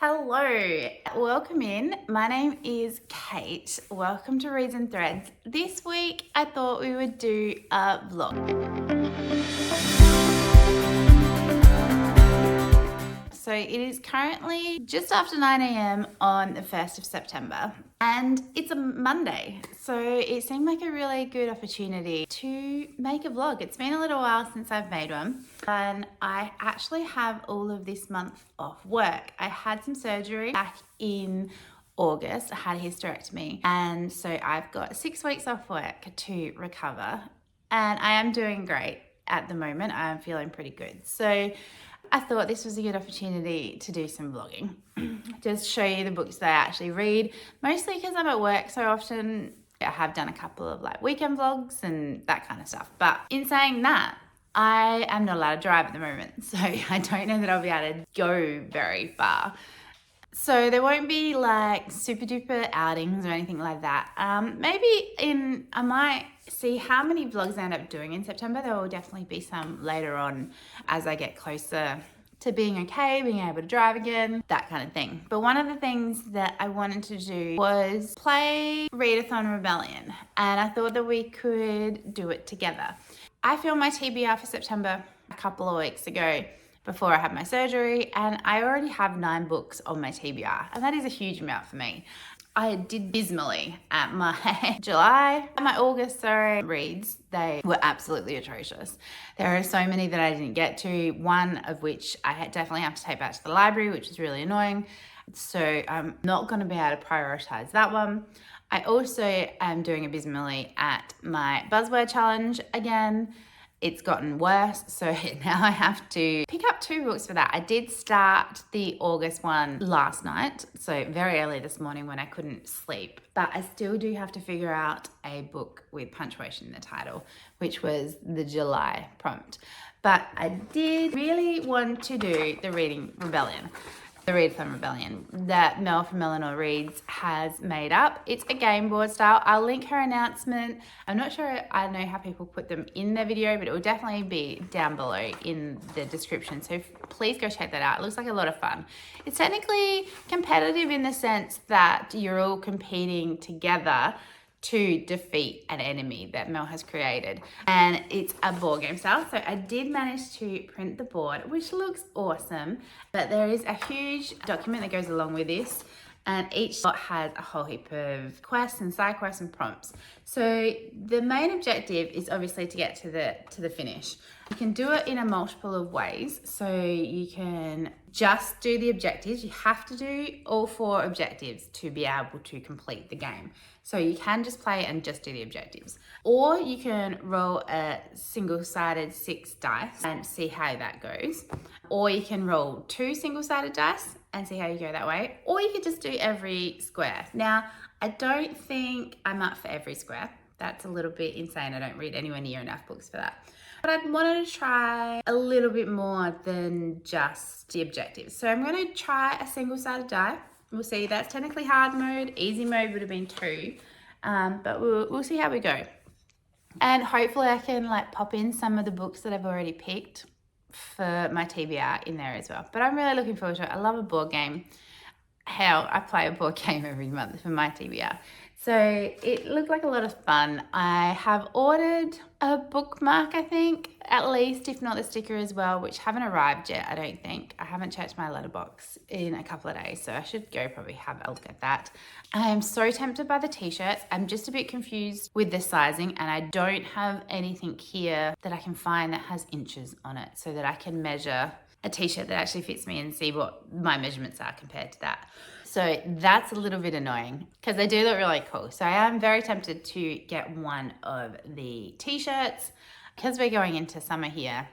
Hello, welcome in. My name is Kate. Welcome to Reads and Threads. This week I thought we would do a vlog. So it is currently just after 9 a.m. on the 1st of September and it's a Monday. So it seemed like a really good opportunity to make a vlog. It's been a little while since I've made one and I actually have all of this month off work. I had some surgery back in August. I had a hysterectomy and so I've got 6 weeks off work to recover and I am doing great at the moment. I am feeling pretty good. So I thought this was a good opportunity to do some vlogging. Just show you the books that I actually read, mostly because I'm at work so often. I have done a couple of weekend vlogs and that kind of stuff. But in saying that, I am not allowed to drive at the moment. So I don't know that I'll be able to go very far. So there won't be super duper outings or anything like that. I might see how many vlogs I end up doing in September. There will definitely be some later on as I get closer to being okay, being able to drive again, that kind of thing. But one of the things that I wanted to do was play Readathon Rebellion, and I thought that we could do it together. I filmed my TBR for September a couple of weeks ago before I had my surgery, and I already have 9 books on my TBR, and that is a huge amount for me. I did dismally at my August reads. They were absolutely atrocious. There are so many that I didn't get to, one of which I definitely have to take back to the library, which is really annoying. So I'm not going to be able to prioritize that one. I also am doing abysmally at my buzzword challenge again. It's gotten worse, so now I have to pick up 2 books for that. I did start the August one last night, so very early this morning when I couldn't sleep, but I still do have to figure out a book with punctuation in the title, which was the July prompt. But I did really want to do the Readathon Rebellion that Mel from Eleanor Reads has made up. It's a game board style. I'll link her announcement. I'm not sure I know how people put them in their video, but it will definitely be down below in the description. So please go check that out. It looks like a lot of fun. It's technically competitive in the sense that you're all competing together to defeat an enemy that Mel has created, and it's a board game style. So I did manage to print the board, which looks awesome, but there is a huge document that goes along with this, and each lot has a whole heap of quests and side quests and prompts. So the main objective is obviously to get to the finish. You can do it in a multiple of ways. So you can just do the objectives. You have to do all 4 objectives to be able to complete the game. So you can just play and just do the objectives. Or you can roll a single-sided 6 dice and see how that goes. Or you can roll 2 single-sided dice and see how you go that way. Or you could just do every square. Now, I don't think I'm up for every square. That's a little bit insane. I don't read anywhere near enough books for that. But I wanted to try a little bit more than just the objectives. So I'm going to try a single-sided die. We'll see. That's technically hard mode. Easy mode would have been 2. But we'll see how we go. And hopefully I can pop in some of the books that I've already picked for my TBR in there as well. But I'm really looking forward to it. I love a board game. Hell, I play a board game every month for my TBR. So it looked like a lot of fun. I have ordered a bookmark, I think, at least, if not the sticker as well, which haven't arrived yet, I don't think. I haven't checked my letterbox in a couple of days, so I should go probably have a look at that. I am so tempted by the t-shirts. I'm just a bit confused with the sizing, and I don't have anything here that I can find that has inches on it so that I can measure a t-shirt that actually fits me and see what my measurements are compared to that. So that's a little bit annoying because they do look really cool. So I am very tempted to get one of the t-shirts because we're going into summer here.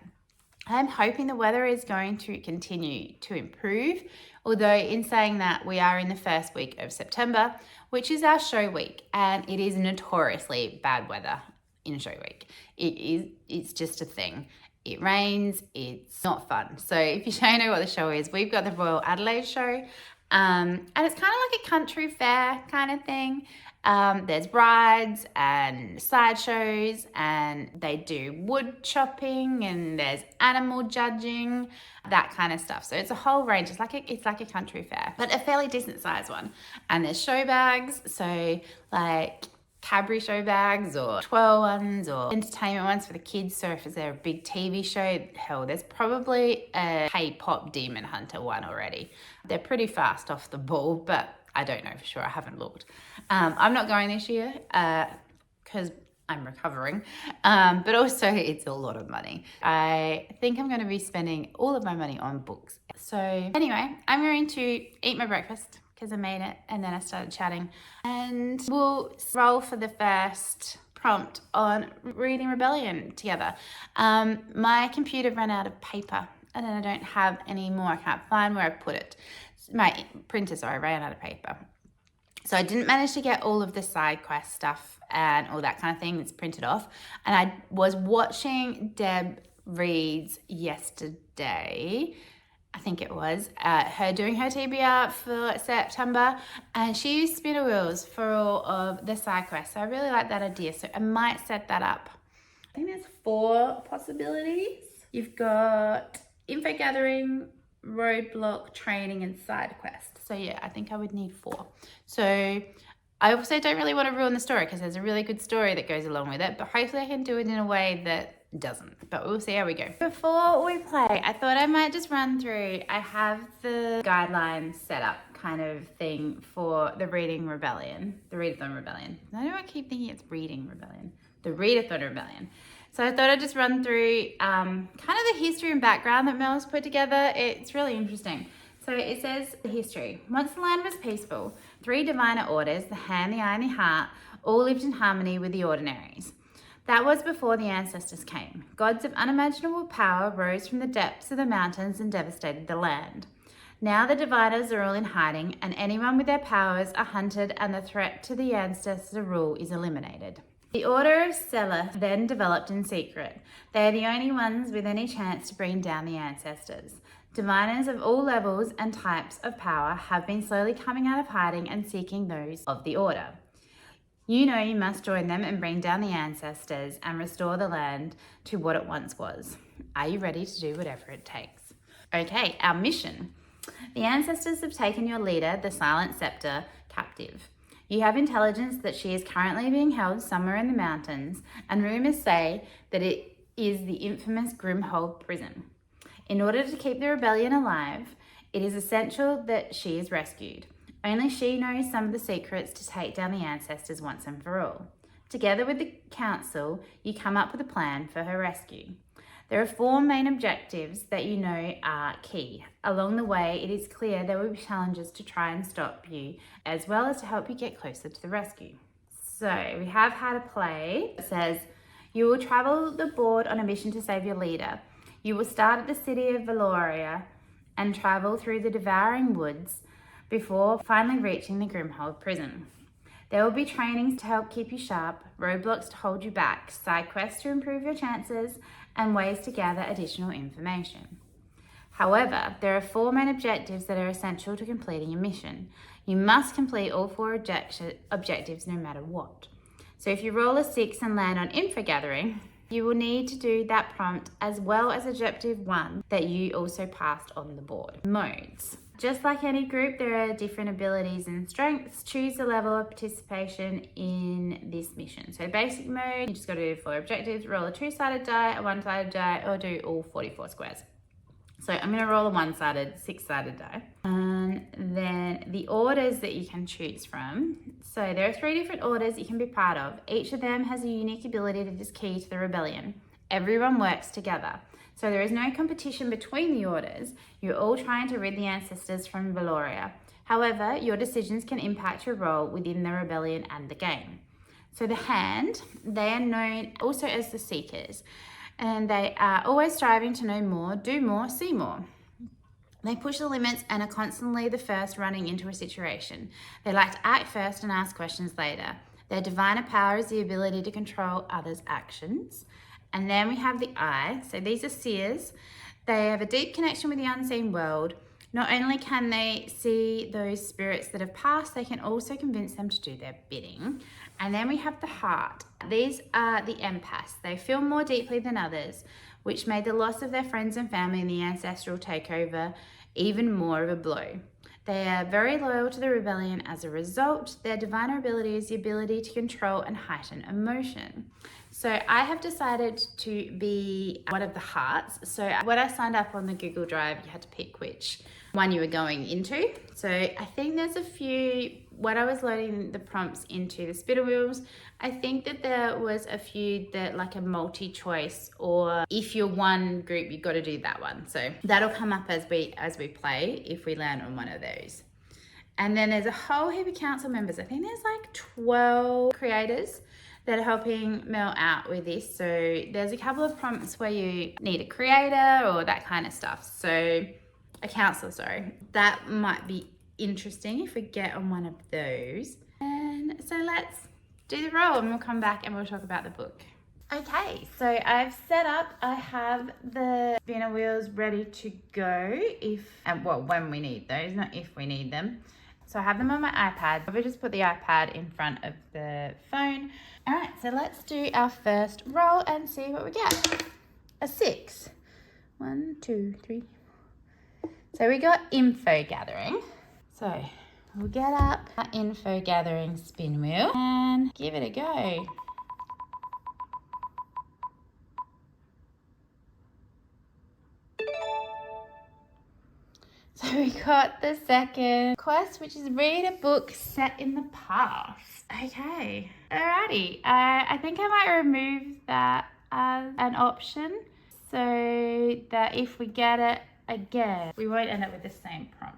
I'm hoping the weather is going to continue to improve. Although in saying that, we are in the first week of September, which is our show week, and it is notoriously bad weather in show week. It's just a thing. It rains, it's not fun. So if you don't know what the show is, we've got the Royal Adelaide show. And it's kind of like a country fair kind of thing. There's rides and sideshows, and they do wood chopping, and there's animal judging, that kind of stuff. So it's a whole range. It's like a country fair, but a fairly decent sized one. And there's show bags, so like Cadbury show bags or twirl ones or entertainment ones for the kids. So if there's a big TV show, hell, there's probably a K-pop Demon Hunter one already. They're pretty fast off the ball, but I don't know for sure. I haven't looked. I'm not going this year because I'm recovering, but also it's a lot of money. I think I'm going to be spending all of my money on books. So anyway, I'm going to eat my breakfast because I made it, and then I started chatting, and we'll roll for the first prompt on Reading Rebellion together. My computer ran out of paper, and then I don't have any more. I can't find where I put it. My printer, ran out of paper. So I didn't manage to get all of the side quest stuff and all that kind of thing that's printed off. And I was watching Deb Reads yesterday, I think it was, her doing her TBR for September, and she used spinner wheels for all of the side quests. So I really like that idea. So I might set that up. I think there's 4 possibilities. You've got info gathering, roadblock, training, and side quest. So yeah, I think I would need 4. So I also don't really want to ruin the story because there's a really good story that goes along with it, but hopefully I can do it in a way that doesn't, but we'll see how we go. Before we play, I thought I might just run through, I have the guidelines set up kind of thing for the Readathon Rebellion. I know I keep thinking it's Reading Rebellion. The Readathon Rebellion. So I thought I'd just run through kind of the history and background that Mel's put together. It's really interesting. So it says the history. Once the land was peaceful, 3 diviner orders, the hand, the eye, and the heart, all lived in harmony with the ordinaries. That was before the ancestors came. Gods of unimaginable power rose from the depths of the mountains and devastated the land. Now the diviners are all in hiding, and anyone with their powers are hunted, and the threat to the ancestors' rule is eliminated. The Order of Seleth then developed in secret. They are the only ones with any chance to bring down the ancestors. Diviners of all levels and types of power have been slowly coming out of hiding and seeking those of the Order. You know you must join them and bring down the ancestors and restore the land to what it once was. Are you ready to do whatever it takes? Okay, our mission. The ancestors have taken your leader, the Silent Scepter, captive. You have intelligence that she is currently being held somewhere in the mountains, and rumors say that it is the infamous Grimhold prison. In order to keep the rebellion alive, it is essential that she is rescued. Only she knows some of the secrets to take down the ancestors once and for all. Together with the council, you come up with a plan for her rescue. There are 4 main objectives that you know are key. Along the way, it is clear there will be challenges to try and stop you, as well as to help you get closer to the rescue. So we have had a play that says, you will travel the board on a mission to save your leader. You will start at the city of Valoria and travel through the devouring woods before finally reaching the Grimhold prison. There will be trainings to help keep you sharp, roadblocks to hold you back, side quests to improve your chances, and ways to gather additional information. However, there are 4 main objectives that are essential to completing your mission. You must complete all 4 objectives no matter what. So if you roll a 6 and land on info gathering, you will need to do that prompt as well as objective 1 that you also passed on the board. Modes. Just like any group, there are different abilities and strengths. Choose the level of participation in this mission. So basic mode, you just got to do 4 objectives, roll a 2-sided die, a 1-sided die, or do all 44 squares. So I'm going to roll a 1-sided, 6-sided die. And then the orders that you can choose from. So there are 3 different orders you can be part of. Each of them has a unique ability that is key to the rebellion. Everyone works together. So there is no competition between the orders. You're all trying to rid the ancestors from Valoria. However, your decisions can impact your role within the rebellion and the game. So the Hand, they are known also as the Seekers, and they are always striving to know more, do more, see more. They push the limits and are constantly the first running into a situation. They like to act first and ask questions later. Their diviner power is the ability to control others' actions. And then we have the Eye. So these are seers. They have a deep connection with the unseen world Not only can they see those spirits that have passed, they can also convince them to do their bidding. And then we have the heart. These are the empaths. They feel more deeply than others, which made the loss of their friends and family in the ancestral takeover even more of a blow. They are very loyal to the rebellion as a result. Their divine ability is the ability to control and heighten emotion. So I have decided to be one of the hearts. So when I signed up on the Google Drive, you had to pick which one you were going into. So I think there's a few, when I was loading the prompts into the spinner wheels, I think that there was a few that like a multi-choice, or if you're one group, you've got to do that one. So that'll come up as we play if we land on one of those. And then there's a whole heap of council members. I think there's like 12 creators that are helping Mel out with this. So there's a couple of prompts where you need a creator or that kind of stuff. So a counselor, sorry. That might be interesting if we get on one of those. And so let's do the roll and we'll come back and we'll talk about the book. Okay, so I've set up, I have the spinner wheels ready to go when we need those, not if we need them. So I have them on my iPad. I'll just put the iPad in front of the phone. All right, so let's do our first roll and see what we get. A 6. 1, 2, 3. So we got info gathering. So we'll get up our info gathering spin wheel and give it a go. So we got the second quest, which is read a book set in the past. Okay, alrighty. I think I might remove that as an option so that if we get it again, we won't end up with the same prompt.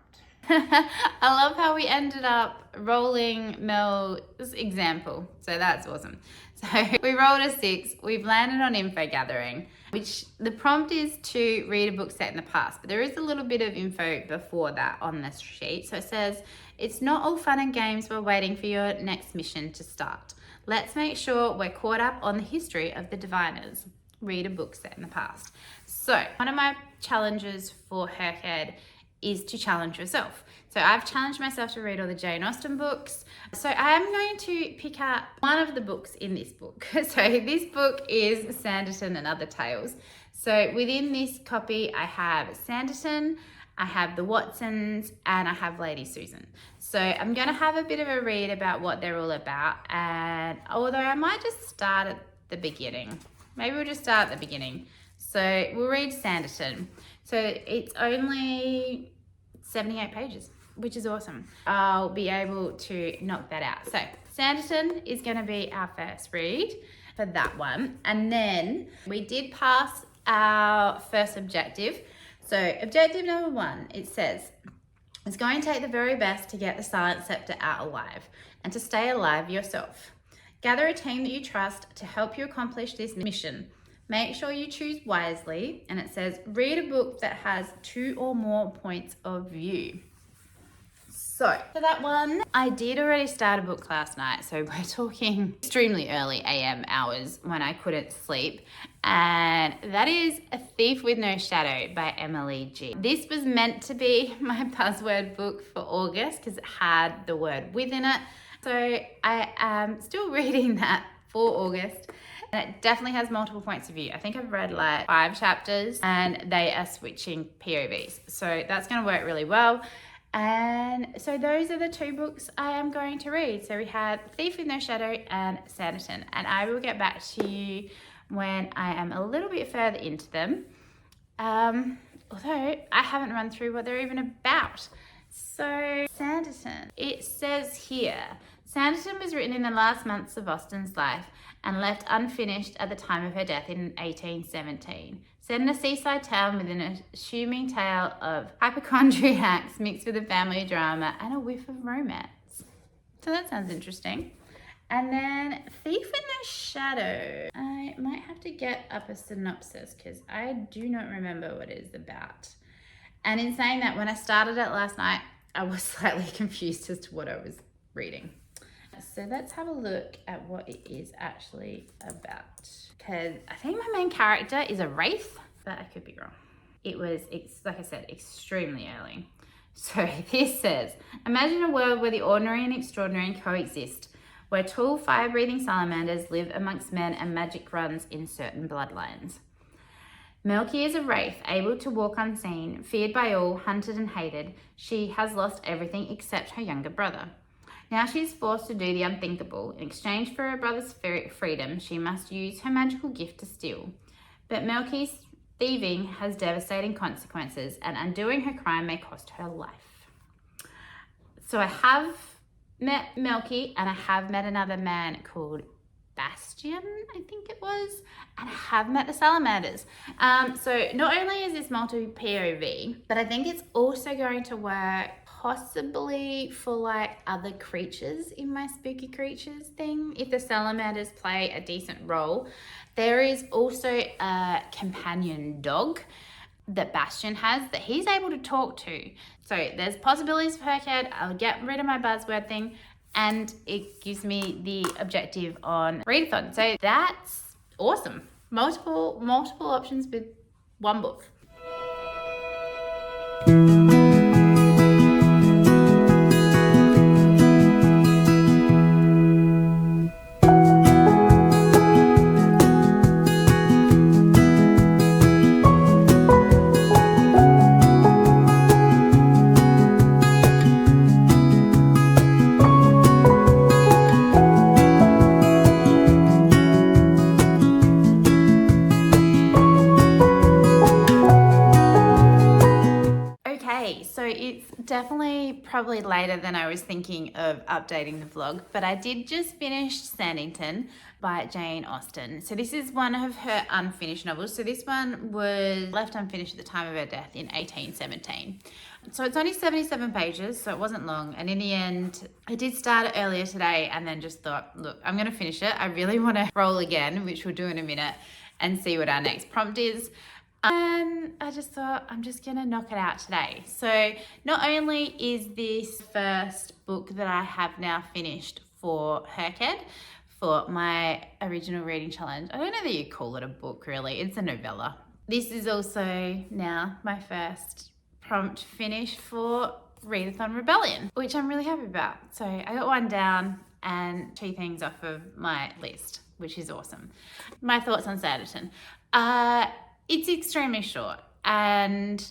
I love how we ended up rolling Mel's example. So that's awesome. So we rolled a 6. We've landed on info gathering, which the prompt is to read a book set in the past, but there is a little bit of info before that on this sheet. So it says, it's not all fun and games while waiting for your next mission to start. Let's make sure we're caught up on the history of the diviners. Read a book set in the past. So one of my challenges for her head is to challenge yourself. So I've challenged myself to read all the Jane Austen books. So I am going to pick up one of the books in this book. So this book is Sanditon and Other Tales. So within this copy, I have Sanditon, I have the Watsons, and I have Lady Susan. So I'm going to have a bit of a read about what they're all about. And although I might just start at the beginning. Maybe we'll just start at the beginning. So we'll read Sanditon. So it's only 78 pages, which is awesome. I'll be able to knock that out. So Sanditon is going to be our first read for that one. And then we did pass our first objective. So objective number 1, it says, it's going to take the very best to get the Silent Scepter out alive and to stay alive yourself. Gather a team that you trust to help you accomplish this mission. Make sure you choose wisely, and it says, read a book that has 2 or more points of view. So for that one, I did already start a book last night, so we're talking extremely early AM hours when I couldn't sleep, and that is A Thief with No Shadow by Emily G. This was meant to be my buzzword book for August because it had the word with in it, so I am still reading that for August. And it definitely has multiple points of view. I think I've read like 5 chapters and they are switching POVs. So that's going to work really well. And so those are the 2 books I am going to read. So we had Thief with No Shadow and Sanditon. And I will get back to you when I am a little bit further into them. Although I haven't run through what they're even about. So Sanditon, it says here, Sanditon was written in the last months of Austen's life and left unfinished at the time of her death in 1817. Set in a seaside town with an assuming tale of hypochondriacs mixed with a family drama and a whiff of romance. So that sounds interesting. And then Thief with No Shadow. I might have to get up a synopsis because I do not remember what it is about. And in saying that, when I started it last night, I was slightly confused as to what I was reading. So let's have a look at what it is actually about. Because I think my main character is a wraith, but I could be wrong. It was, like I said, extremely early. So this says, imagine a world where the ordinary and extraordinary coexist, where tall fire-breathing salamanders live amongst men and magic runs in certain bloodlines. Milky is a wraith, able to walk unseen, feared by all, hunted and hated. She has lost everything except her younger brother. Now she is forced to do the unthinkable. In exchange for her brother's freedom, she must use her magical gift to steal. But Milky's thieving has devastating consequences, and undoing her crime may cost her life. So I have met Milky, and I have met another man called Bastion, I think it was, and I have met the salamanders. So not only is this multi-POV, but I think it's also going to work possibly for like other creatures in my spooky creatures thing. If the salamanders play a decent role, there is also a companion dog that Bastion has that he's able to talk to. So there's possibilities for Herkhead. I'll get rid of my buzzword thing, and it gives me the objective on readathon. So that's awesome. Multiple options with one book. So it's definitely probably later than I was thinking of updating the vlog, but I did just finish Sandington by Jane Austen. So this is one of her unfinished novels. So this one was left unfinished at the time of her death in 1817. So it's only 77 pages, so it wasn't long. And in the end, I did start it earlier today and then just thought, look, I'm going to finish it. I really want to roll again, which we'll do in a minute, and see what our next prompt is. And I just thought I'm just gonna knock it out today. So not only is this first book that I have now finished for Herkhead, for my original reading challenge. I don't know that you call it a book really, it's a novella. This is also now my first prompt finish for Readathon Rebellion, which I'm really happy about. So I got one down and 2 things off of my list, which is awesome. My thoughts on Sanditon. It's extremely short, and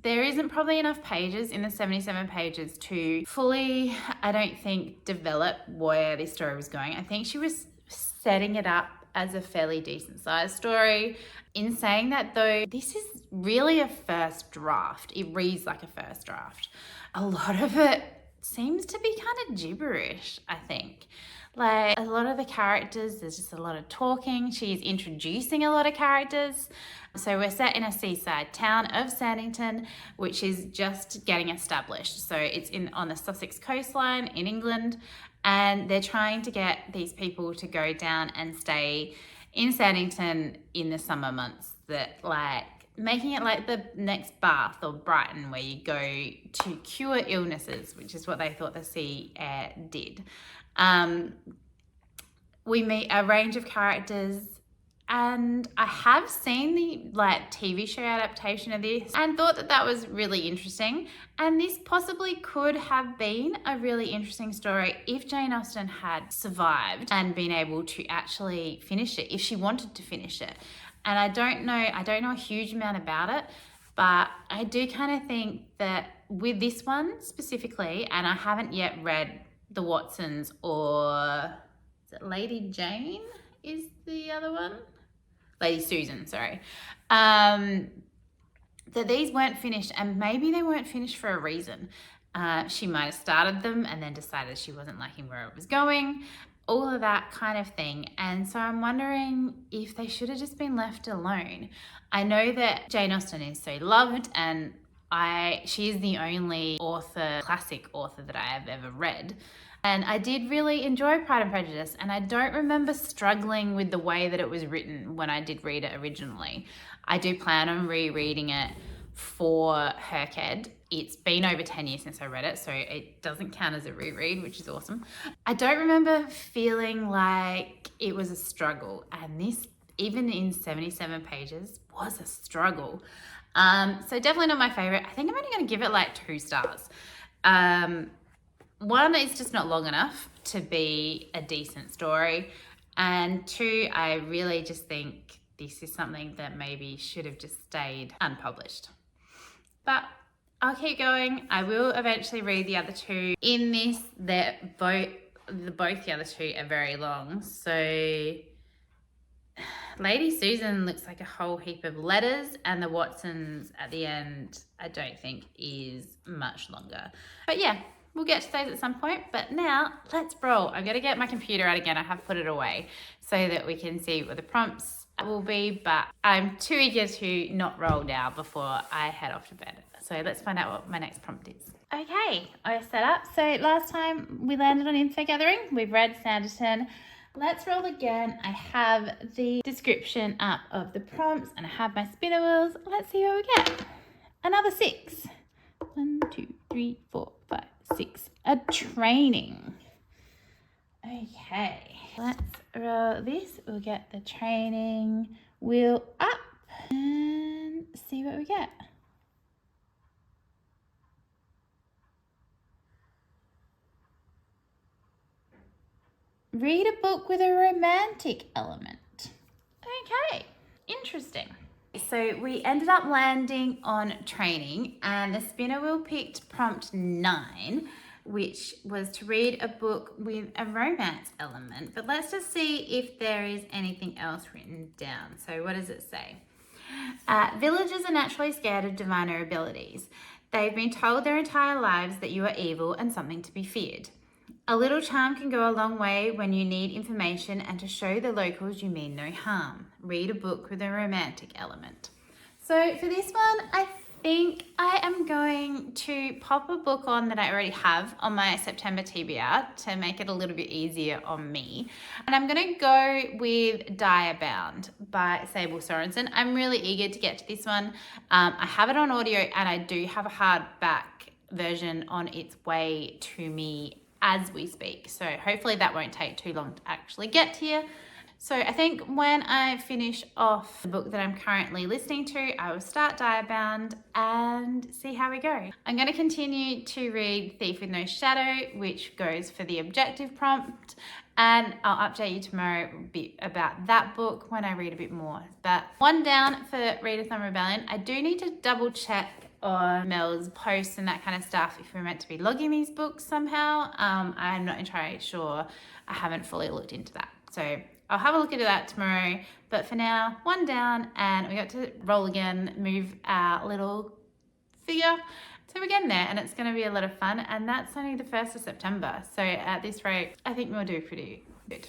there isn't probably enough pages in the 77 pages to fully, I don't think, develop where this story was going. I think she was setting it up as a fairly decent sized story. In saying that though, this is really a first draft. It reads like a first draft. A lot of it seems to be kind of gibberish, I think. Like a lot of the characters, there's just a lot of talking. She's introducing a lot of characters. So we're set in a seaside town of Sandington, which is just getting established. So it's on the Sussex coastline in England, and they're trying to get these people to go down and stay in Sandington in the summer months, that like making it like the next Bath or Brighton, where you go to cure illnesses, which is what they thought the sea air did. We meet a range of characters, and I have seen the TV show adaptation of this and thought that was really interesting. And this possibly could have been a really interesting story if Jane Austen had survived and been able to actually finish it, if she wanted to finish it. And I don't know a huge amount about it, but I do kind of think that with this one specifically, and I haven't yet read the Watsons, or is it Lady Jane is the other one? Lady Susan, sorry. That these weren't finished, and maybe they weren't finished for a reason. She might have started them and then decided she wasn't liking where it was going, all of that kind of thing. And so I'm wondering if they should have just been left alone. I know that Jane Austen is so loved, and she is the only classic author that I have ever read. And I did really enjoy Pride and Prejudice, and I don't remember struggling with the way that it was written when I did read it originally. I do plan on rereading it for Herkhead. It's been over 10 years since I read it, so it doesn't count as a reread, which is awesome. I don't remember feeling like it was a struggle, and this, even in 77 pages, was a struggle. So definitely not my favorite. I think I'm only going to give it like 2 stars. One, it's just not long enough to be a decent story. And 2, I really just think this is something that maybe should have just stayed unpublished. But I'll keep going. I will eventually read the other 2. In this, both the other 2 are very long. So Lady Susan looks like a whole heap of letters, and the Watsons at the end I don't think is much longer. But yeah, we'll get to those at some point. But now let's roll. I'm going to get my computer out again. I have put it away so that we can see what the prompts will be, but I'm too eager to not roll now before I head off to bed. So let's find out what my next prompt is. Okay, I set up. So last time we landed on info gathering. We've read Sanditon. Let's roll again. I have the description up of the prompts and I have my spinner wheels. Let's see what we get. Another 6. 1, 2, 3, 4, 5, 6. A training. Okay, let's roll this. We'll get the training wheel up and see what we get. Read a book with a romantic element. Okay, interesting. So we ended up landing on training, and the spinner wheel picked prompt 9, which was to read a book with a romance element. But let's just see if there is anything else written down. So what does it say? Villagers are naturally scared of diviner abilities. They've been told their entire lives that you are evil and something to be feared. A little charm can go a long way when you need information and to show the locals you mean no harm. Read a book with a romantic element. So for this one, I think I am going to pop a book on that I already have on my September TBR to make it a little bit easier on me. And I'm going to go with Diabound by Sable Sorensen. I'm really eager to get to this one. I have it on audio and I do have a hardback version on its way to me as we speak. So hopefully that won't take too long to actually get here. So I think when I finish off the book that I'm currently listening to, I will start Diabound and see how we go. I'm going to continue to read Thief with No Shadow, which goes for the objective prompt, and I'll update you tomorrow a bit about that book when I read a bit more. But 1 down for Readathon Rebellion. I do need to double check on Mel's posts and that kind of stuff if we're meant to be logging these books somehow. I'm not entirely sure. I haven't fully looked into that. So I'll have a look into that tomorrow. But for now, 1 down, and we got to roll again, move our little figure. So we're getting there, and it's going to be a lot of fun. And that's only the 1st of September. So at this rate, I think we'll do pretty good.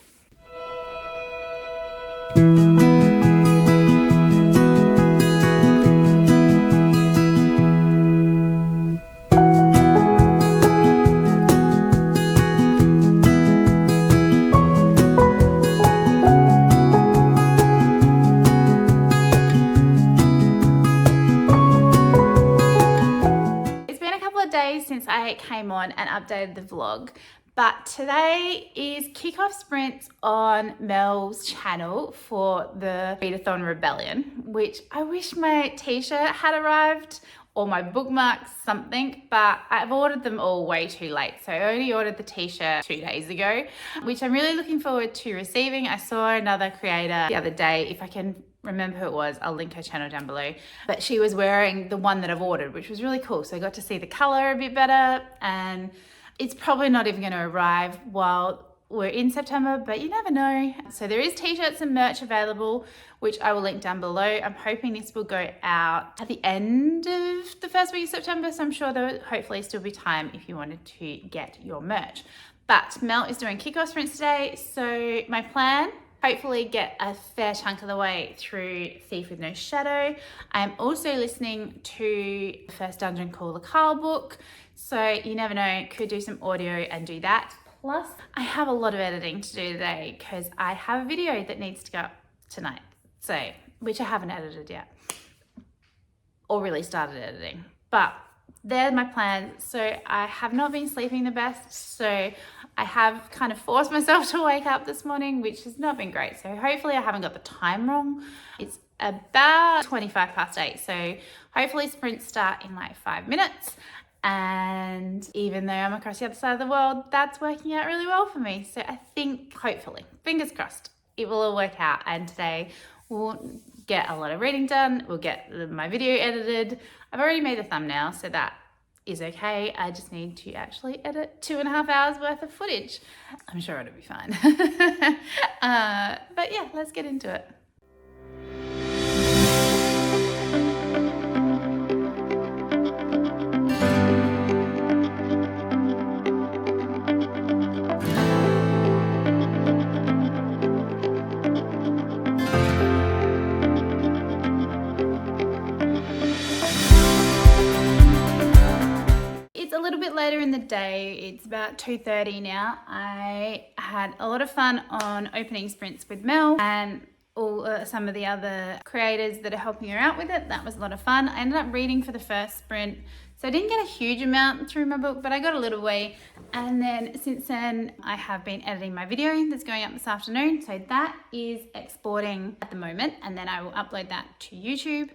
Since I came on and updated the vlog, but today is kickoff sprints on Mel's channel for the Readathon Rebellion, which I wish my t-shirt had arrived or my bookmarks, something, but I've ordered them all way too late. So I only ordered the t-shirt 2 days ago, which I'm really looking forward to receiving. I saw another creator the other day, if I can remember who it was, I'll link her channel down below, but she was wearing the one that I've ordered, which was really cool. So I got to see the color a bit better, and it's probably not even going to arrive while we're in September, but you never know. So there is t-shirts and merch available, which I will link down below. I'm hoping this will go out at the end of the first week of September, so I'm sure there will hopefully still be time if you wanted to get your merch. But Mel is doing kickoff sprints today, so my plan, hopefully get a fair chunk of the way through Thief with No Shadow. I'm also listening to the first Dungeon Call the Carl book, so you never know, could do some audio and do that. Plus, I have a lot of editing to do today because I have a video that needs to go up tonight, so which I haven't edited yet or really started editing, but they're my plans. So I have not been sleeping the best, so I have kind of forced myself to wake up this morning, which has not been great. So hopefully I haven't got the time wrong. It's about 8:25. So hopefully sprints start in like 5 minutes. And even though I'm across the other side of the world, that's working out really well for me. So I think, hopefully, fingers crossed, it will all work out. And today we'll get a lot of reading done. We'll get my video edited. I've already made the thumbnail, so that is okay. I just need to actually edit 2.5 hours worth of footage. I'm sure it'll be fine. But yeah, let's get into it. Later in the day, it's about 2:30 now. I had a lot of fun on opening sprints with Mel and some of the other creators that are helping her out with it. That was a lot of fun. I ended up reading for the first sprint, so I didn't get a huge amount through my book, but I got a little way. And then since then, I have been editing my video that's going up this afternoon. So that is exporting at the moment, and then I will upload that to YouTube.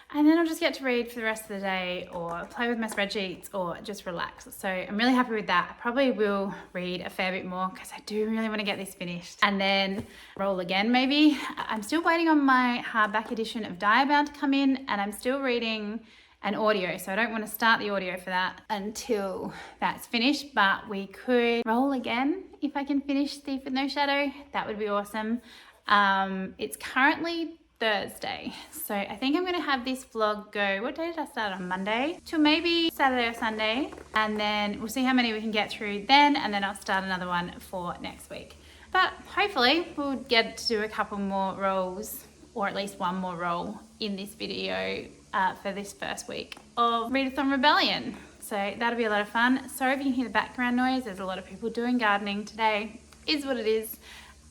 And then I'll just get to read for the rest of the day or play with my spreadsheets or just relax. So I'm really happy with that. I probably will read a fair bit more because I do really want to get this finished. And then roll again maybe. I'm still waiting on my hardback edition of Diabound to come in, and I'm still reading an audio. So I don't want to start the audio for that until that's finished, but we could roll again if I can finish Thief with No Shadow. That would be awesome. It's currently Thursday, so I think I'm going to have this vlog go, what day did I start on? Monday till maybe Saturday or Sunday, and then we'll see how many we can get through then, and then I'll start another one for next week. But hopefully we'll get to do a couple more rolls, or at least one more roll in this video for this first week of Readathon Rebellion. So that'll be a lot of fun. Sorry if you can hear the background noise, there's a lot of people doing gardening today. Is what it is.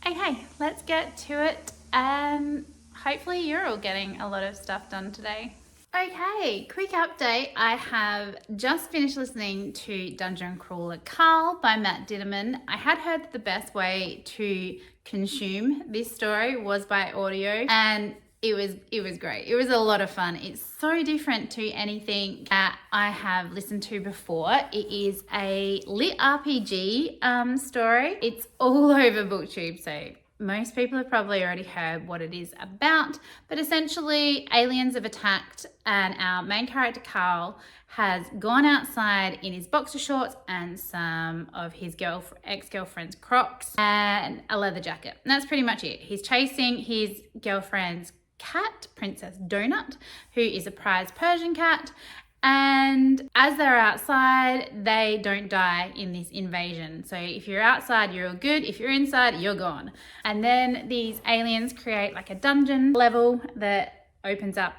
Okay, let's get to it, and hopefully you're all getting a lot of stuff done today. Okay, quick update. I have just finished listening to Dungeon Crawler Carl by Matt Ditterman. I had heard that the best way to consume this story was by audio, and it was great. It was a lot of fun. It's so different to anything that I have listened to before. It is a lit RPG story. It's all over BookTube, so most people have probably already heard what it is about, but essentially aliens have attacked, and our main character Carl has gone outside in his boxer shorts and some of his ex-girlfriend's Crocs and a leather jacket. And that's pretty much it. He's chasing his girlfriend's cat, Princess Donut, who is a prized Persian cat. And as they're outside, they don't die in this invasion. So if you're outside, you're all good. If you're inside, you're gone. And then these aliens create like a dungeon level that opens up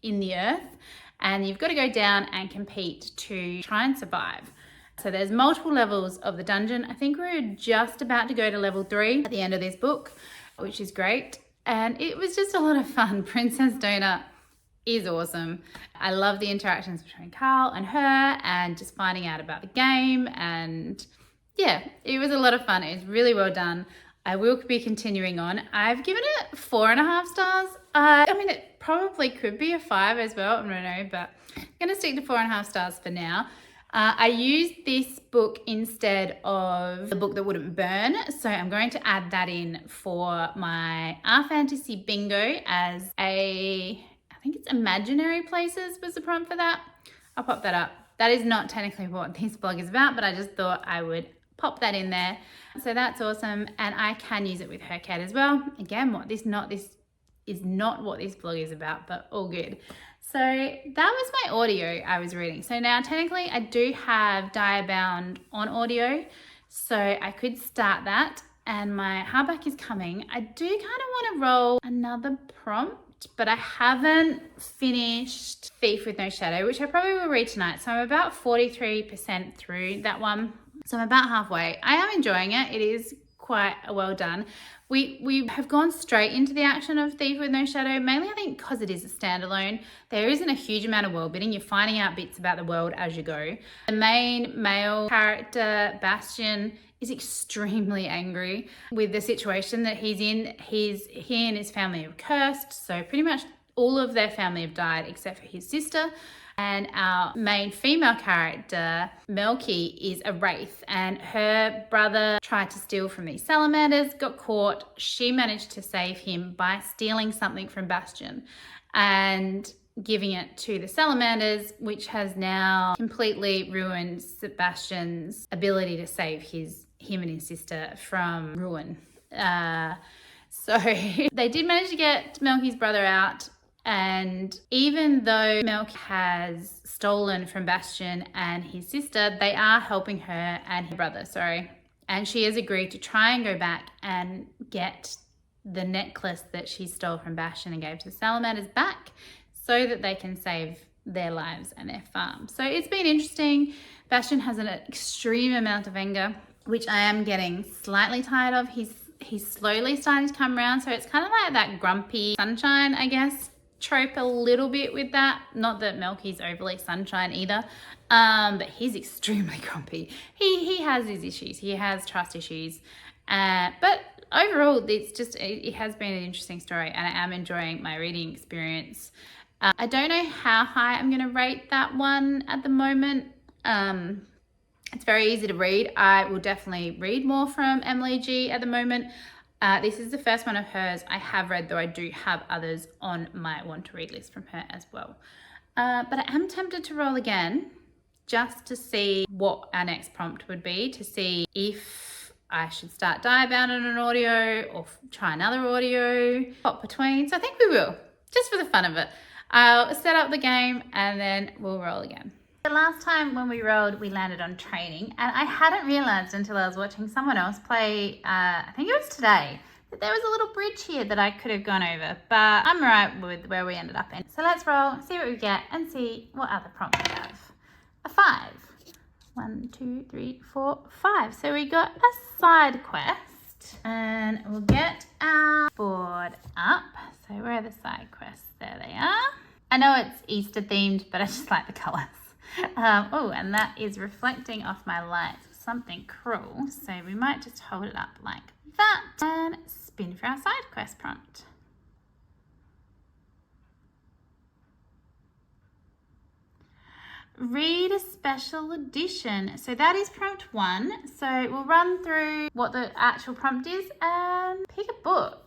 in the earth. And you've got to go down and compete to try and survive. So there's multiple levels of the dungeon. I think we're just about to go to level 3 at the end of this book, which is great. And it was just a lot of fun. Princess Donut is awesome. I love the interactions between Carl and her and just finding out about the game, and yeah, it was a lot of fun. It was really well done. I will be continuing on. I've given it 4.5 stars. I mean, it probably could be a 5 as well, I don't know, but I'm gonna stick to 4.5 stars for now. I used this book instead of the book that wouldn't burn, so I'm going to add that in for my Our Fantasy Bingo as I think it's Imaginary Places was the prompt for that. I'll pop that up. That is not technically what this blog is about, but I just thought I would pop that in there. So that's awesome, and I can use it with her cat as well. Again, this is not what this blog is about, but all good. So that was my audio I was reading. So now technically I do have Diabound on audio, so I could start that, and my hardback is coming. I do kind of want to roll another prompt, but I haven't finished Thief with No Shadow, which I probably will read tonight. So I'm about 43% through that one. So I'm about halfway. I am enjoying it. It is quite well done. We have gone straight into the action of Thief with No Shadow, mainly I think because it is a standalone. There isn't a huge amount of world building. You're finding out bits about the world as you go. The main male character, Bastion, is extremely angry with the situation that he's in. He and his family are cursed, so pretty much all of their family have died except for his sister. And our main female character, Melky, is a wraith, and her brother tried to steal from these salamanders, got caught. She managed to save him by stealing something from Bastion and giving it to the salamanders, which has now completely ruined Sebastian's ability to save him and his sister from ruin. So they did manage to get Melky's brother out. And even though Melk has stolen from Bastion and his sister, they are helping her and her brother, And she has agreed to try and go back and get the necklace that she stole from Bastion and gave to the salamanders back so that they can save their lives and their farm. So it's been interesting. Bastion has an extreme amount of anger, which I am getting slightly tired of. He's slowly starting to come around. So it's kind of like that grumpy sunshine, I guess, trope a little bit with that. Not that Melky's overly sunshine either, but he's extremely grumpy. He has his issues. He has trust issues, but overall it has been an interesting story, and I am enjoying my reading experience. I don't know how high I'm going to rate that one at the moment. It's very easy to read. I will definitely read more from Emily G at the moment. This is the first one of hers I have read, though I do have others on my want to read list from her as well. But I am tempted to roll again just to see what our next prompt would be, to see if I should start Diabound on an audio or try another audio, hop between. So I think we will, just for the fun of it. I'll set up the game and then we'll roll again. The last time when we rolled, we landed on training, and I hadn't realised until I was watching someone else play, I think it was today, that there was a little bridge here that I could have gone over, but I'm right with where we ended up in. So let's roll, see what we get, and see what other prompts we have. A 5. 1, 2, 3, 4, 5. So we got a side quest, and we'll get our board up. So where are the side quests? There they are. I know it's Easter themed, but I just like the colours. And that is reflecting off my lights, something cruel. So we might just hold it up like that and spin for our side quest prompt. Read a special edition. So that is prompt 1. So we'll run through what the actual prompt is and pick a book.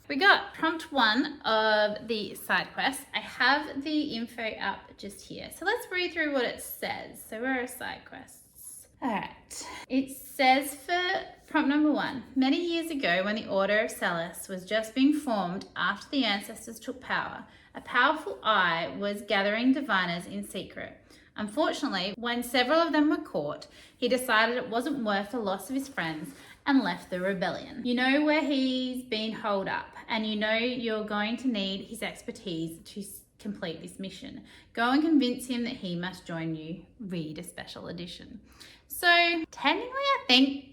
We got prompt 1 of the side quest. I have the info up just here. So let's read through what it says. So where are side quests? All right. It says for prompt number 1, many years ago when the Order of Celis was just being formed after the ancestors took power, a powerful eye was gathering diviners in secret. Unfortunately, when several of them were caught, he decided it wasn't worth the loss of his friends and left the rebellion. You know where he's been holed up, and you know you're going to need his expertise to complete this mission. Go and convince him that he must join you. Read a special edition. So technically I think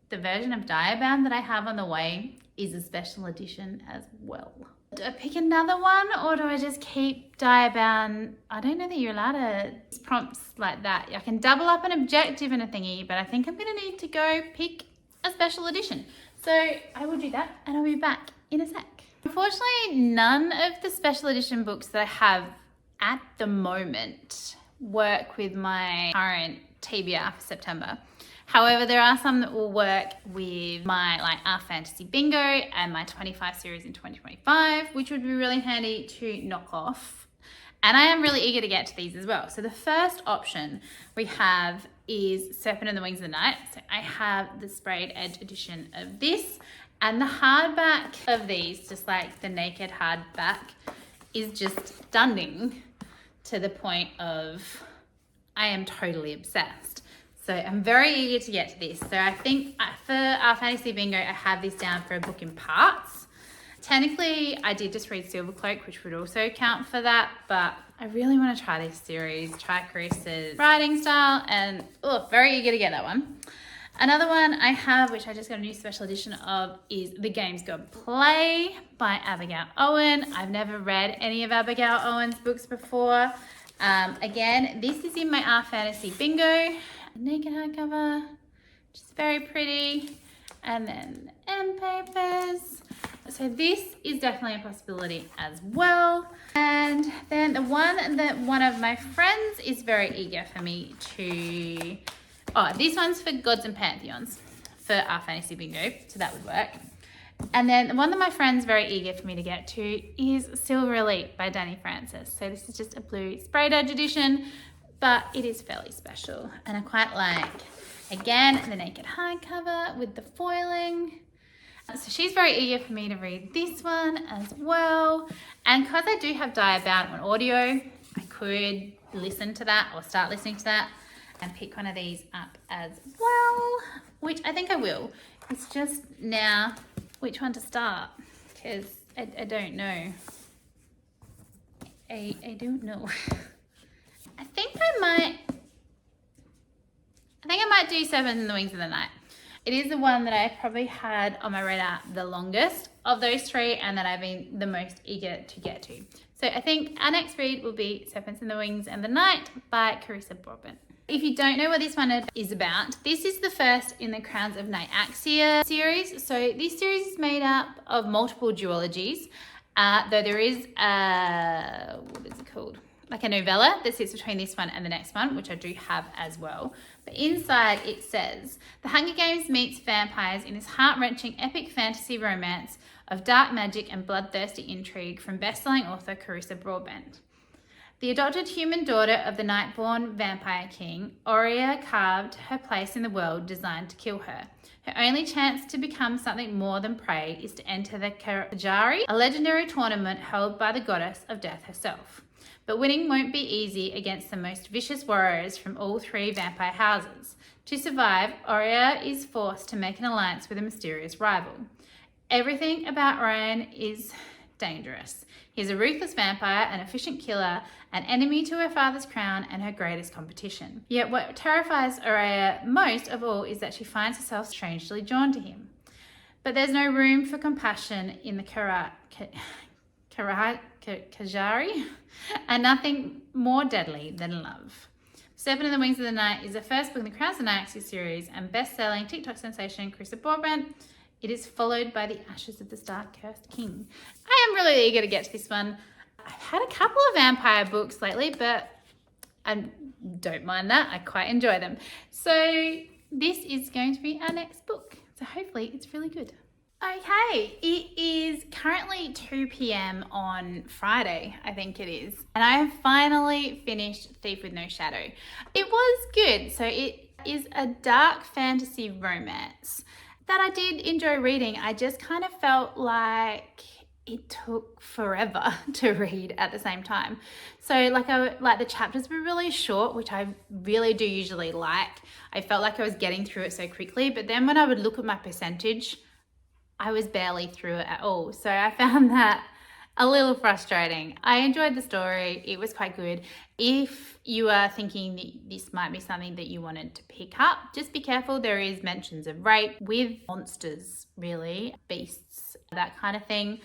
the version of Diabound that I have on the way is a special edition as well. Do I pick another one, or do I just keep Diabound? I don't know that you're allowed to use prompts like that. I can double up an objective and a thingy, but I think I'm gonna need to go pick a special edition. So I will do that and I'll be back in a sec. Unfortunately, none of the special edition books that I have at the moment work with my current TBR for September. However, there are some that will work with my Our Fantasy Bingo and my 25 series in 2025, which would be really handy to knock off. And I am really eager to get to these as well. So the first option we have is Serpent and the Wings of the Night. So I have the sprayed edge edition of this, and the hardback of these, just like the naked hardback, is just stunning to the point of I am totally obsessed. So I'm very eager to get to this. So I think for Our Fantasy Bingo, I have this down for a book in parts. Technically, I did just read Silvercloak, which would also count for that, but I really want to try this series, try Carissa's writing style, and very eager to get that one. Another one I have, which I just got a new special edition of, is The Games God Play by Abigail Owen. I've never read any of Abigail Owen's books before. Again, this is in my Our Fantasy Bingo. Naked hardcover, which is very pretty. And then end papers. So this is definitely a possibility as well. And then the one that one of my friends is very eager for me to... Oh, this one's for Gods and Pantheons for Our Fantasy Bingo, so that would work. And then the one that my friend's very eager for me to get to is Silver Elite by Danny Francis. So this is just a blue sprayed edge edition, but it is fairly special. And I quite like, again, the naked hardcover with the foiling. So she's very eager for me to read this one as well. And because I do have Diabound on audio, I could listen to that or start listening to that and pick one of these up as well, which I think I will. It's just now which one to start, because I don't know. I don't know. I think I might do Seven in the Wings of the Night. It is the one that I probably had on my radar the longest of those three, and that I've been the most eager to get to. So I think our next read will be Serpents in the Wings and the Night by Carissa Broadbent. If you don't know what this one is about, this is the first in the Crowns of Nyaxia series. So this series is made up of multiple duologies, though there is what is it called? Like a novella that sits between this one and the next one, which I do have as well. But inside it says, The Hunger Games meets vampires in this heart-wrenching epic fantasy romance of dark magic and bloodthirsty intrigue from best-selling author Carissa Broadbent. The adopted human daughter of the night-born vampire king, Aurea carved her place in the world designed to kill her. Her only chance to become something more than prey is to enter the Kajari, a legendary tournament held by the goddess of death herself. But winning won't be easy against the most vicious warriors from all three vampire houses. To survive, Aurea is forced to make an alliance with a mysterious rival. Everything about Ryan is dangerous. He's a ruthless vampire, an efficient killer, an enemy to her father's crown, and her greatest competition. Yet what terrifies Aurea most of all is that she finds herself strangely drawn to him. But there's no room for compassion in the Kajari, and nothing more deadly than love. Serpent in the Wings of the Night is the first book in the Crowns of Nyaxia series and best-selling TikTok sensation Carissa Broadbent. It is followed by The Ashes of the Star-Cursed King. I am really eager to get to this one. I've had a couple of vampire books lately, but I don't mind that. I quite enjoy them. So this is going to be our next book. So hopefully it's really good. Okay, it is currently 2 p.m. on Friday, I think it is. And I have finally finished Thief with No Shadow. It was good. So it is a dark fantasy romance that I did enjoy reading. I just kind of felt like it took forever to read at the same time. So like the chapters were really short, which I really do usually like. I felt like I was getting through it so quickly, but then when I would look at my percentage, I was barely through it at all. So I found that a little frustrating. I enjoyed the story. It was quite good. If you are thinking that this might be something that you wanted to pick up, just be careful. There is mentions of rape with monsters, really, beasts, that kind of thing.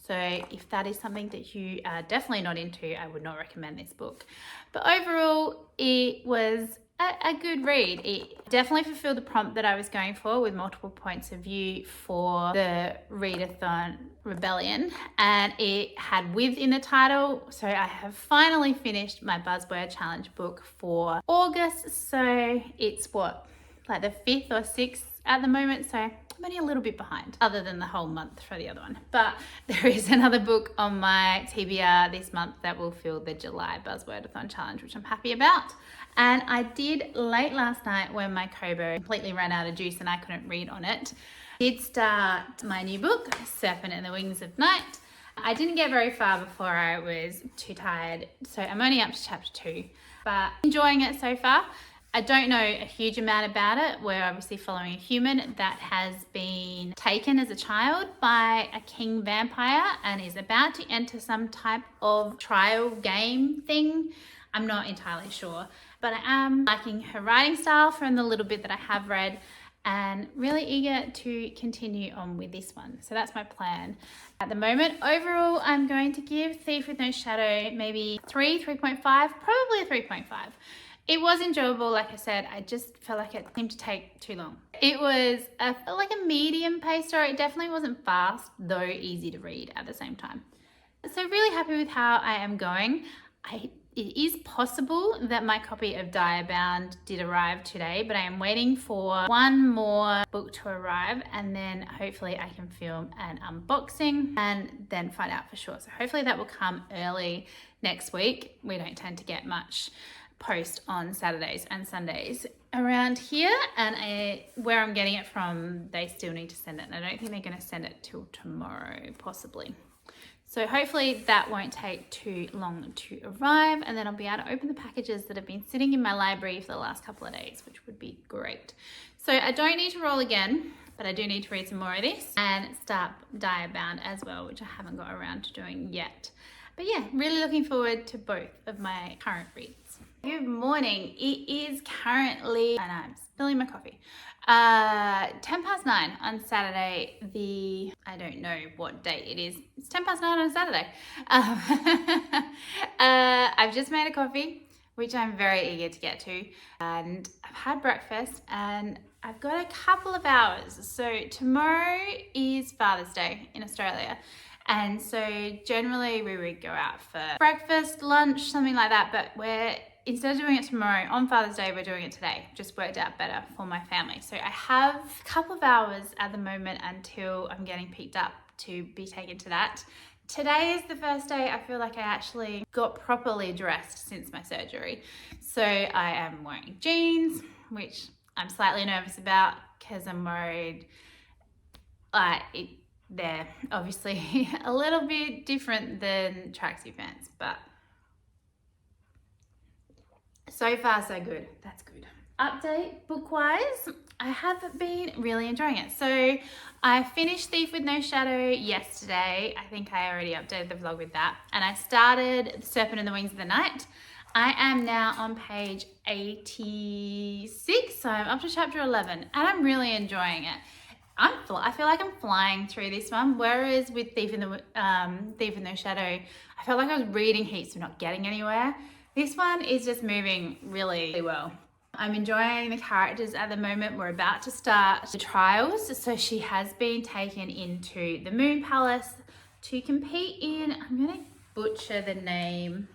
So if that is something that you are definitely not into, I would not recommend this book. But overall, it was a good read. It definitely fulfilled the prompt that I was going for, with multiple points of view for the Readathon Rebellion, and it had with in the title. So I have finally finished my Buzzword Challenge book for August. So it's like the 5th or 6th at the moment. So I'm only a little bit behind, other than the whole month for the other one. But there is another book on my TBR this month that will fill the July Buzzwordathon Challenge, which I'm happy about. And I did late last night, when my Kobo completely ran out of juice and I couldn't read on it, did start my new book, Serpent in the Wings of Night. I didn't get very far before I was too tired, so I'm only up to chapter 2, but enjoying it so far. I don't know a huge amount about it. We're obviously following a human that has been taken as a child by a king vampire and is about to enter some type of trial game thing. I'm not entirely sure, but I am liking her writing style from the little bit that I have read. and really eager to continue on with this one. So that's my plan. At the moment, overall, I'm going to give Thief with No Shadow maybe 3.5, probably a 3.5. It was enjoyable, like I said. I just felt like it seemed to take too long. It was felt like a medium paced story. It definitely wasn't fast, though easy to read at the same time. So really happy with how I am going. It is possible that my copy of Diabound did arrive today, but I am waiting for one more book to arrive, and then hopefully I can film an unboxing and then find out for sure. So hopefully that will come early next week. We don't tend to get much post on Saturdays and Sundays around here, and where I'm getting it from, they still need to send it, and I don't think they're going to send it till tomorrow, possibly. So hopefully that won't take too long to arrive, and then I'll be able to open the packages that have been sitting in my library for the last couple of days, which would be great. So I don't need to roll again, but I do need to read some more of this and start Diabound as well, which I haven't got around to doing yet. But yeah, really looking forward to both of my current reads. Good morning. It is currently, and I'm spilling my coffee, 9:10 on Saturday. I don't know what date it is. It's 9:10 on a Saturday. I've just made a coffee, which I'm very eager to get to, and I've had breakfast, and I've got a couple of hours. So tomorrow is Father's Day in Australia. And so generally we would go out for breakfast, lunch, something like that, but instead of doing it tomorrow on Father's Day, we're doing it today. Just worked out better for my family. So I have a couple of hours at the moment until I'm getting picked up to be taken to that. Today is the first day I feel like I actually got properly dressed since my surgery. So I am wearing jeans, which I'm slightly nervous about because I'm worried they're obviously a little bit different than tracksuit pants, but so far so good. That's good. Update book-wise, I have been really enjoying it. So I finished Thief with No Shadow yesterday. I think I already updated the vlog with that. And I started The Serpent and the Wings of the Night. I am now on page 86, so I'm up to chapter 11, and I'm really enjoying it. I feel like I'm flying through this one, whereas with Thief with No Shadow, I felt like I was reading heaps but not getting anywhere. This one is just moving really well. I'm enjoying the characters at the moment. We're about to start the trials. So she has been taken into the Moon Palace to compete in, I'm going to butcher the name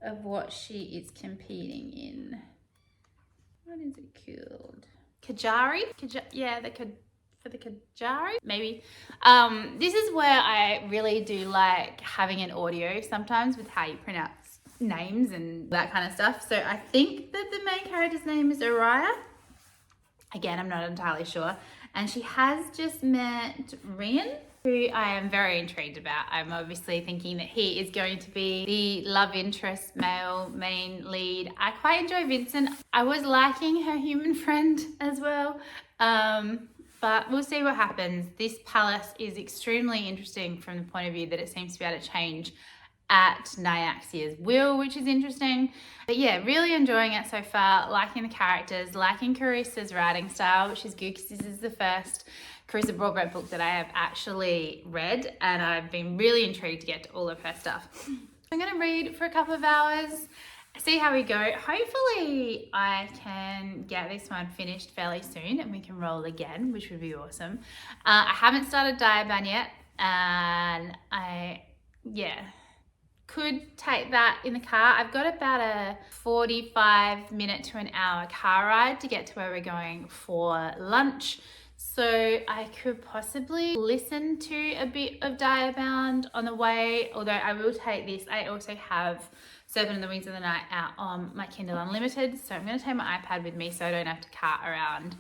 of what she is competing in. What is it called? Kajari? For the Kajari, maybe. This is where I really do like having an audio sometimes with how you pronounce names and that kind of stuff. So I think that the main character's name is Araya. Again, I'm not entirely sure. And she has just met Rian, who I am very intrigued about. I'm obviously thinking that he is going to be the love interest, male main lead. I quite enjoy Vincent. I was liking her human friend as well. But we'll see what happens. This palace is extremely interesting from the point of view that it seems to be able to change at Nyaxia's will, which is interesting. But yeah, really enjoying it so far, liking the characters, liking Carissa's writing style, which is good because this is the first Carissa Broadbent book that I have actually read, and I've been really intrigued to get to all of her stuff. I'm going to read for a couple of hours, see how we go. Hopefully I can get this one finished fairly soon and we can roll again, which would be awesome. I haven't started Diabound yet, and could take that in the car. I've got about a 45-minute to an hour car ride to get to where we're going for lunch. So I could possibly listen to a bit of Diabound on the way, although I will take this. I also have Serpent and the Wings of the Night out on my Kindle Unlimited. So I'm going to take my iPad with me so I don't have to cart around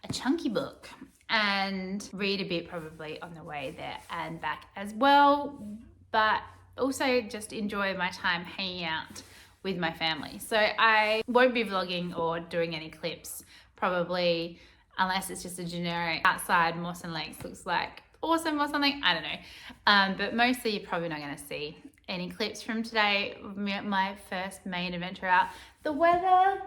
a chunky book, and read a bit probably on the way there and back as well. But also just enjoy my time hanging out with my family. So I won't be vlogging or doing any clips, probably, unless it's just a generic outside Mawson Lakes looks like awesome or something. I don't know. But mostly you're probably not going to see any clips from today, my first main adventure out. The weather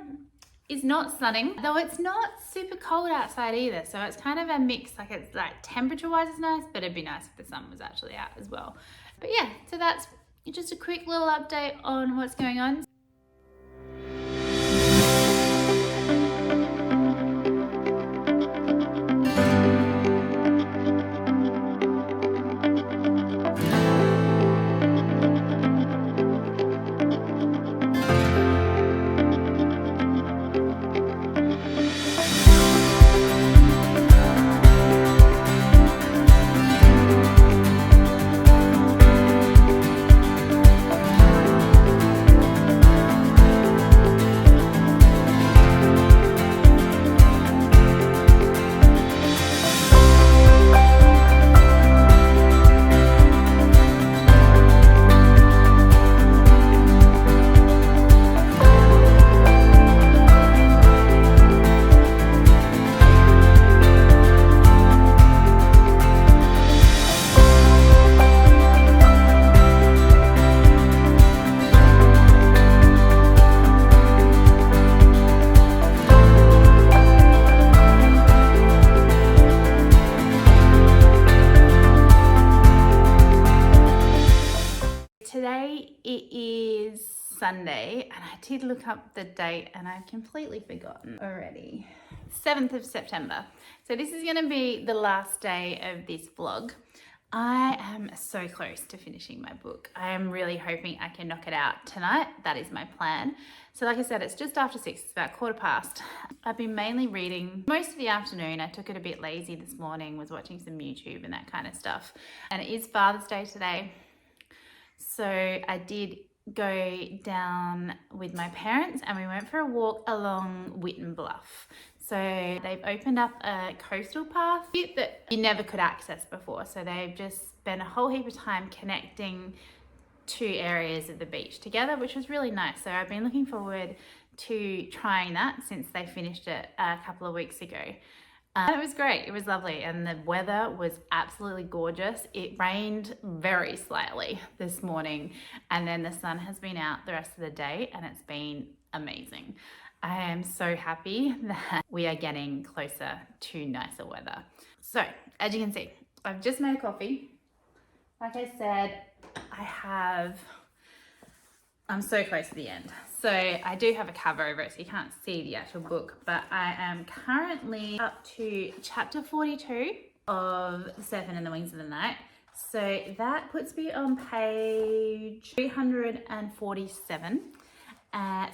is not sunning, though it's not super cold outside either. So it's kind of a mix, like it's like temperature wise it's nice, but it'd be nice if the sun was actually out as well. But yeah, so that's just a quick little update on what's going on. Today it is Sunday, and I did look up the date and I've completely forgotten already. 7th of September. So this is going to be the last day of this vlog. I am so close to finishing my book. I am really hoping I can knock it out tonight. That is my plan. So like I said, it's just after 6, it's about 15:15. I've been mainly reading most of the afternoon. I took it a bit lazy this morning, was watching some YouTube and that kind of stuff. And it is Father's Day today. So I did go down with my parents and we went for a walk along Whitten Bluff. So they've opened up a coastal path that you never could access before. So they've just spent a whole heap of time connecting two areas of the beach together, which was really nice. So I've been looking forward to trying that since they finished it a couple of weeks ago. It was great. It was lovely, and the weather was absolutely gorgeous. It rained very slightly this morning, and then the sun has been out the rest of the day, and it's been amazing. I am so happy that we are getting closer to nicer weather. So, as you can see, I've just made a coffee. Like I said, I'm so close to the end. So I do have a cover over it so you can't see the actual book, but I am currently up to chapter 42 of The Serpent and the Wings of the Night. So that puts me on page 347.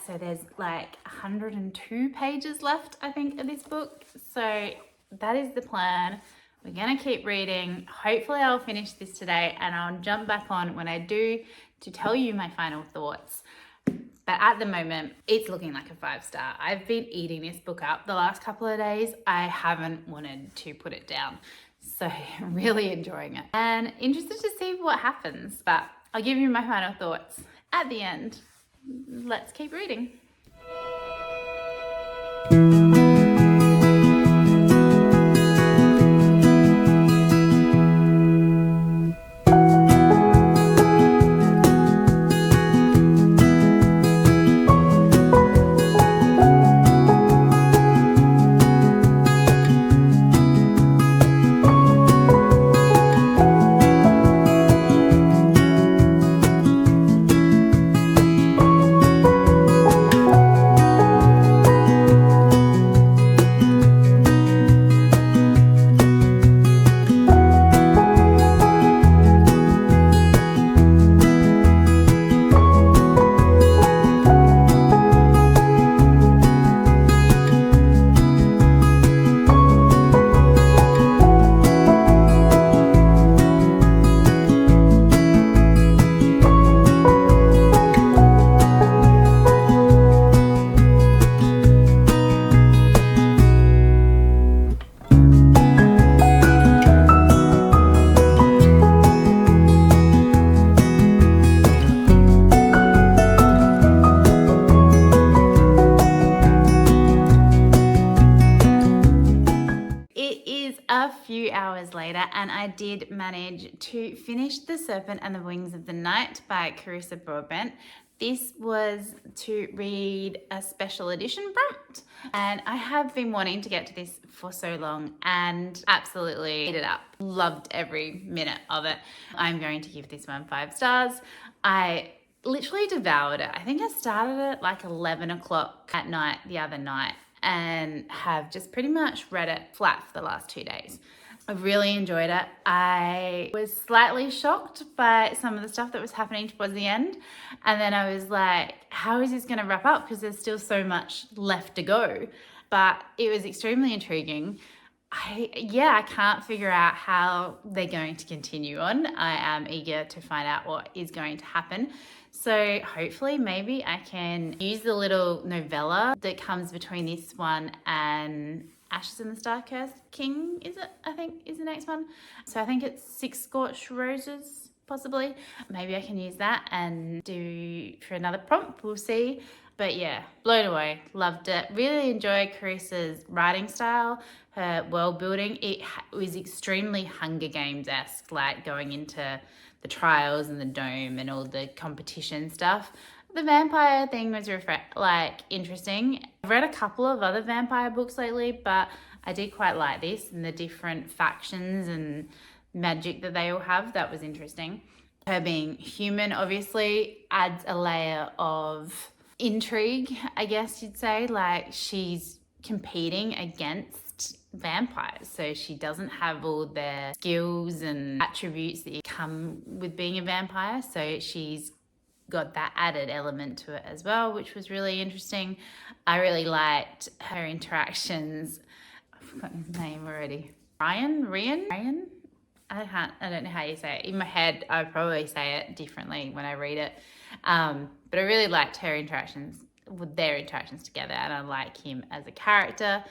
So there's like 102 pages left, I think, of this book. So that is the plan. We're gonna keep reading. Hopefully I'll finish this today and I'll jump back on when I do to tell you my final thoughts. But at the moment, it's looking like a 5-star. I've been eating this book up the last couple of days. I haven't wanted to put it down. So really enjoying it. And interested to see what happens. But I'll give you my final thoughts at the end. Let's keep reading. Hours later, and I did manage to finish The Serpent and the Wings of the Night by Carissa Broadbent. This was to read a special edition prompt, and I have been wanting to get to this for so long and absolutely ate it up. Loved every minute of it. I'm going to give this one 5 stars. I literally devoured it. I think I started at like 11 o'clock at night the other night and have just pretty much read it flat for the last 2 days. I really enjoyed it. I was slightly shocked by some of the stuff that was happening towards the end. And then I was like, how is this going to wrap up? Because there's still so much left to go. But it was extremely intriguing. I can't figure out how they're going to continue on. I am eager to find out what is going to happen. So hopefully maybe I can use the little novella that comes between this one and Ashes in the Star-Cursed King, is it? I think is the next one. So I think it's 6 Scorched Roses, possibly. Maybe I can use that and do for another prompt. We'll see. But yeah, blown away. Loved it. Really enjoyed Carissa's writing style, her world building. It was extremely Hunger Games-esque, like going into the trials and the dome and all the competition stuff. The vampire thing was interesting. I've read a couple of other vampire books lately, but I did quite like this and the different factions and magic that they all have. That was interesting. Her being human obviously adds a layer of intrigue, I guess you'd say. Like, she's competing against vampires, so she doesn't have all the skills and attributes that come with being a vampire, so she's got that added element to it as well, which was really interesting. I really liked her interactions. I've forgotten his name already. Ryan? I don't know how you say it. In my head, I probably say it differently when I read it. But I really liked their interactions together, and I like him as a character.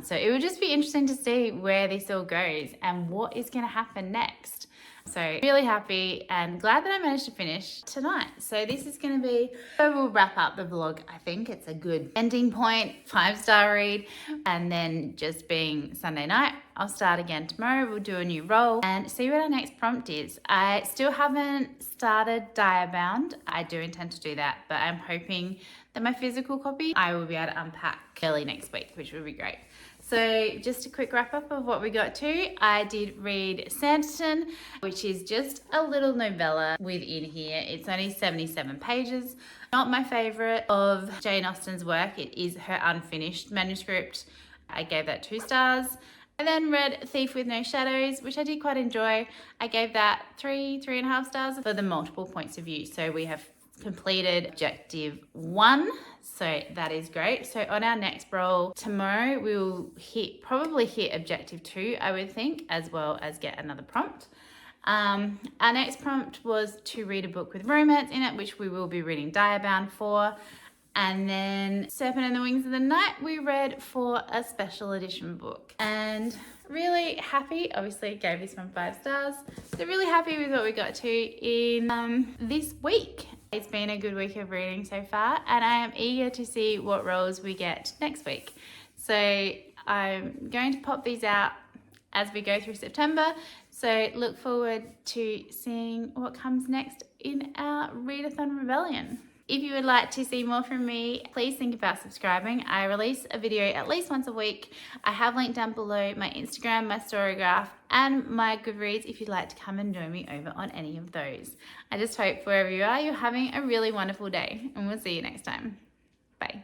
So it would just be interesting to see where this all goes and what is going to happen next. So really happy and glad that I managed to finish tonight. So this is going to be, so we'll wrap up the vlog. I think it's a good ending point, 5-star read. And then just being Sunday night, I'll start again tomorrow. We'll do a new roll and see what our next prompt is. I still haven't started Diabound. I do intend to do that, but I'm hoping that my physical copy I will be able to unpack early next week, which would be great. So just a quick wrap up of what we got to. I did read Sanditon, which is just a little novella within here. It's only 77 pages. Not my favorite of Jane Austen's work. It is her unfinished manuscript. I gave that 2 stars. I then read Thief with No Shadows, which I did quite enjoy. I gave that 3.5 stars for the multiple points of view. So we have completed objective 1, so that is great. So on our next roll tomorrow, we'll probably hit objective 2, I would think, as well as get another prompt. Our next prompt was to read a book with romance in it, which we will be reading Diabound for. And then Serpent and the Wings of the Night we read for a special edition book. And really happy, obviously gave this one 5 stars. So really happy with what we got to in this week. It's been a good week of reading so far, and I am eager to see what rolls we get next week. So I'm going to pop these out as we go through September. So look forward to seeing what comes next in our Readathon Rebellion. If you would like to see more from me, please think about subscribing. I release a video at least once a week. I have linked down below my Instagram, my Storygraph, and my Goodreads if you'd like to come and join me over on any of those. I just hope wherever you are, you're having a really wonderful day, and we'll see you next time. Bye.